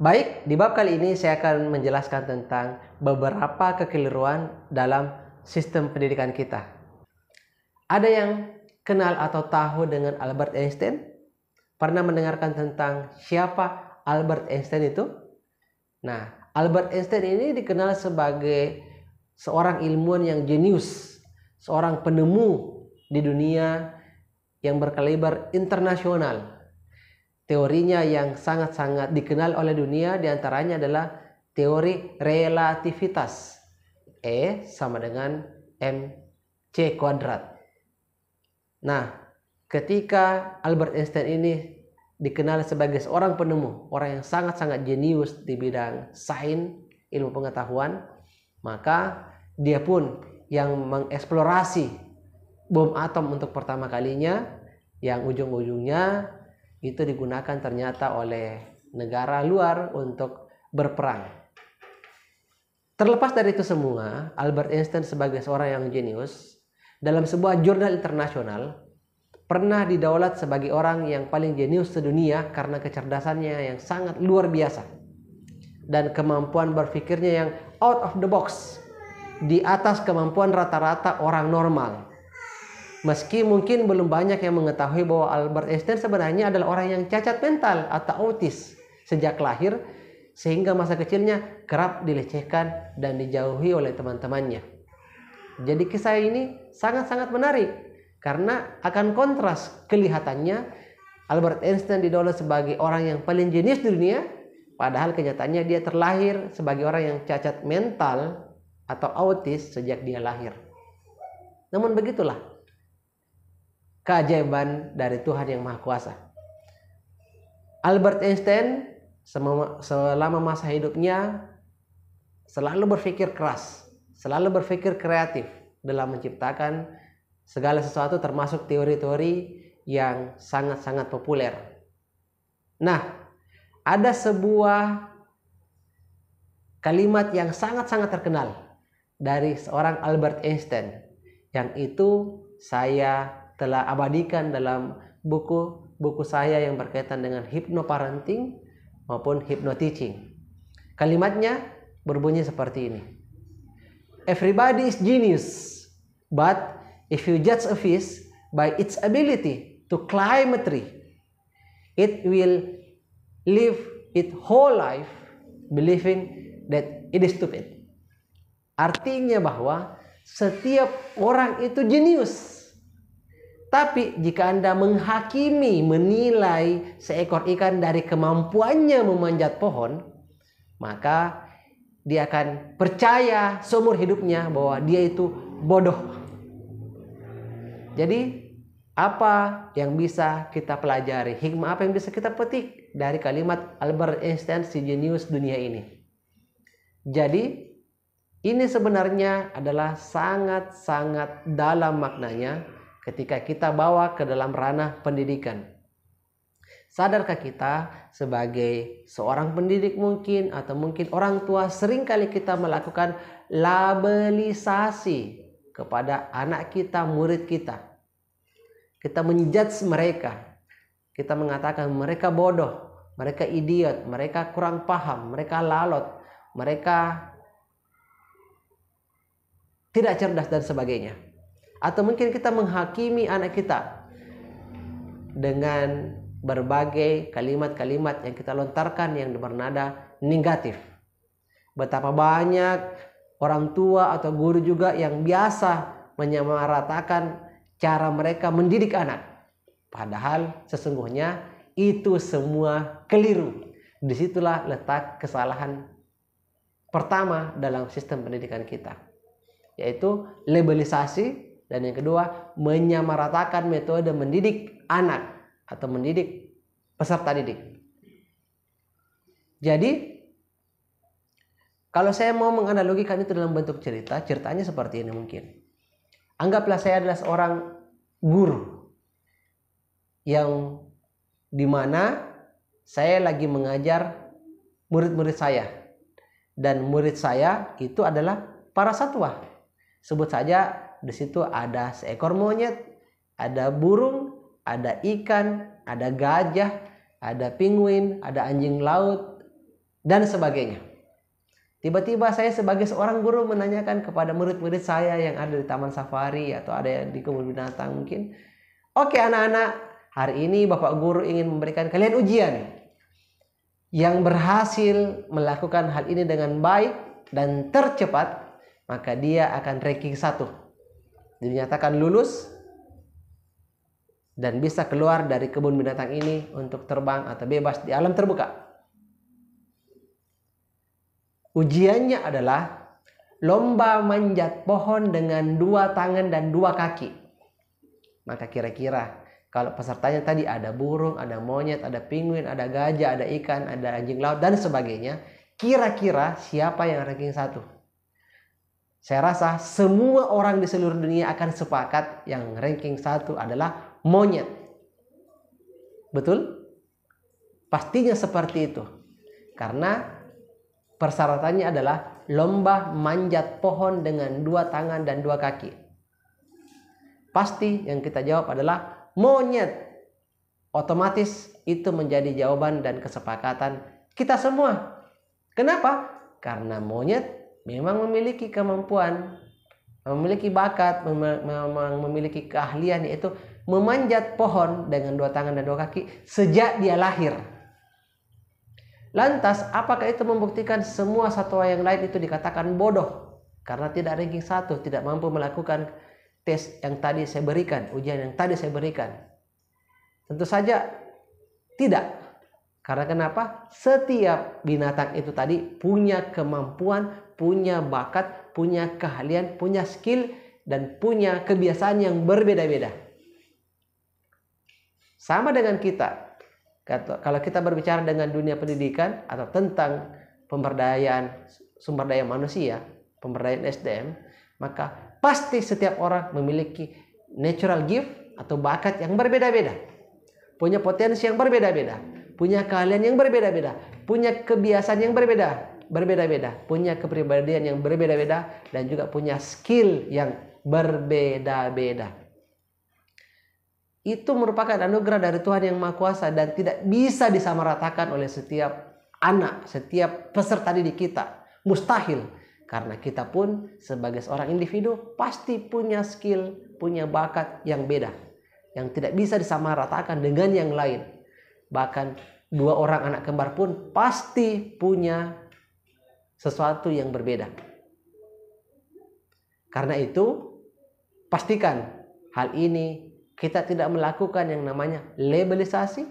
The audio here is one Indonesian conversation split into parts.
Baik, di bab kali ini saya akan menjelaskan tentang beberapa kekeliruan dalam sistem pendidikan kita. Ada yang kenal atau tahu dengan Albert Einstein? Pernah mendengarkan tentang siapa Albert Einstein itu? Nah, Albert Einstein ini dikenal sebagai seorang ilmuwan yang jenius, seorang penemu di dunia yang berkaliber internasional. Teorinya yang sangat-sangat dikenal oleh dunia diantaranya adalah teori relativitas. E sama dengan mc kuadrat. Nah, ketika Albert Einstein ini dikenal sebagai seorang penemu, orang yang sangat-sangat jenius di bidang sains, ilmu pengetahuan, maka dia pun yang mengeksplorasi bom atom untuk pertama kalinya, yang ujung-ujungnya itu digunakan ternyata oleh negara luar untuk berperang. Terlepas dari itu semua, Albert Einstein sebagai seorang yang jenius dalam sebuah jurnal internasional pernah didaulat sebagai orang yang paling jenius sedunia karena kecerdasannya yang sangat luar biasa dan kemampuan berpikirnya yang out of the box, di atas kemampuan rata-rata orang normal. Meski mungkin belum banyak yang mengetahui bahwa Albert Einstein sebenarnya adalah orang yang cacat mental atau autis sejak lahir, sehingga masa kecilnya kerap dilecehkan dan dijauhi oleh teman-temannya. Jadi kisah ini sangat-sangat menarik karena akan kontras kelihatannya Albert Einstein didaulat sebagai orang yang paling jenius di dunia, padahal kenyataannya dia terlahir sebagai orang yang cacat mental atau autis sejak dia lahir. Namun begitulah keajaiban dari Tuhan yang Maha Kuasa. Albert Einstein selama masa hidupnya selalu berpikir keras, selalu berpikir kreatif dalam menciptakan segala sesuatu, termasuk teori-teori yang sangat-sangat populer. Nah, ada sebuah kalimat yang sangat-sangat terkenal dari seorang Albert Einstein, yang itu saya telah abadikan dalam buku saya yang berkaitan dengan hypnoparenting maupun hypnoteaching. Kalimatnya berbunyi seperti ini. Everybody is genius, but if you judge a fish by its ability to climb a tree, it will live its whole life believing that it is stupid. Artinya bahwa setiap orang itu jenius. Tapi jika Anda menghakimi, menilai seekor ikan dari kemampuannya memanjat pohon, maka dia akan percaya seumur hidupnya bahwa dia itu bodoh. Jadi apa yang bisa kita pelajari? Hikmah apa yang bisa kita petik dari kalimat Albert Einstein, si jenius dunia ini? Jadi ini sebenarnya adalah sangat-sangat dalam maknanya ketika kita bawa ke dalam ranah pendidikan. Sadarkah kita sebagai seorang pendidik mungkin, atau mungkin orang tua, seringkali kita melakukan labelisasi kepada anak kita, murid kita. Kita menjudge mereka. Kita mengatakan mereka bodoh, mereka idiot, mereka kurang paham, mereka lalot, mereka tidak cerdas dan sebagainya. Atau mungkin kita menghakimi anak kita dengan berbagai kalimat-kalimat yang kita lontarkan yang bernada negatif. Betapa banyak orang tua atau guru juga yang biasa menyamaratakan cara mereka mendidik anak. Padahal sesungguhnya itu semua keliru. Disitulah letak kesalahan pertama dalam sistem pendidikan kita, yaitu labelisasi. Dan yang kedua, menyamaratakan metode mendidik anak atau mendidik peserta didik. Jadi, kalau saya mau menganalogikan itu dalam bentuk cerita, ceritanya seperti ini mungkin. Anggaplah saya adalah seorang guru yang dimana saya lagi mengajar murid-murid saya. Dan murid saya itu adalah para satwa. Sebut saja di situ ada seekor monyet, ada burung, ada ikan, ada gajah, ada penguin, ada anjing laut, dan sebagainya. Tiba-tiba saya sebagai seorang guru menanyakan kepada murid-murid saya yang ada di taman safari atau ada yang di kebun binatang mungkin, "Oke anak-anak, hari ini Bapak Guru ingin memberikan kalian ujian. Yang berhasil melakukan hal ini dengan baik dan tercepat, maka dia akan ranking 1. Dinyatakan lulus dan bisa keluar dari kebun binatang ini untuk terbang atau bebas di alam terbuka." Ujiannya adalah lomba manjat pohon dengan 2 tangan dan 2 kaki. Maka kira-kira kalau pesertanya tadi ada burung, ada monyet, ada penguin, ada gajah, ada ikan, ada anjing laut dan sebagainya, kira-kira siapa yang ranking 1? Saya rasa semua orang di seluruh dunia akan sepakat yang ranking 1 adalah monyet. Betul? Pastinya seperti itu. Karena persyaratannya adalah lomba manjat pohon dengan 2 tangan dan 2 kaki. Pasti yang kita jawab adalah monyet. Otomatis itu menjadi jawaban dan kesepakatan kita semua. Kenapa? Karena monyet memang memiliki kemampuan, memiliki bakat, memang memiliki keahlian, yaitu memanjat pohon dengan 2 tangan dan 2 kaki sejak dia lahir. Lantas, apakah itu membuktikan semua satwa yang lain itu dikatakan bodoh karena tidak ranking 1, tidak mampu melakukan tes yang tadi saya berikan, ujian yang tadi saya berikan? Tentu saja tidak. Karena kenapa? Setiap binatang itu tadi punya kemampuan, punya bakat, punya keahlian, punya skill, dan punya kebiasaan yang berbeda-beda. Sama dengan kita. Kalau kita berbicara dengan dunia pendidikan atau tentang pemberdayaan sumber daya manusia, pemberdayaan SDM, maka pasti setiap orang memiliki natural gift atau bakat yang berbeda-beda, punya potensi yang berbeda-beda, punya keahlian yang berbeda-beda, punya kebiasaan yang berbeda-beda, punya kepribadian yang berbeda-beda, dan juga punya skill yang berbeda-beda. Itu merupakan anugerah dari Tuhan yang Maha Kuasa dan tidak bisa disamaratakan oleh setiap anak, setiap peserta didik kita. Mustahil. Karena kita pun sebagai seorang individu pasti punya skill, punya bakat yang beda, yang tidak bisa disamaratakan dengan yang lain. Bahkan 2 orang anak kembar pun pasti punya sesuatu yang berbeda. Karena itu, pastikan hal ini kita tidak melakukan yang namanya labelisasi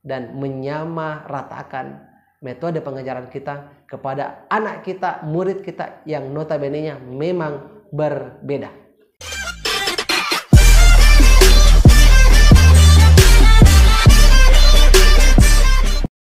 dan menyamaratakan metode pengajaran kita kepada anak kita, murid kita yang notabene-nya memang berbeda.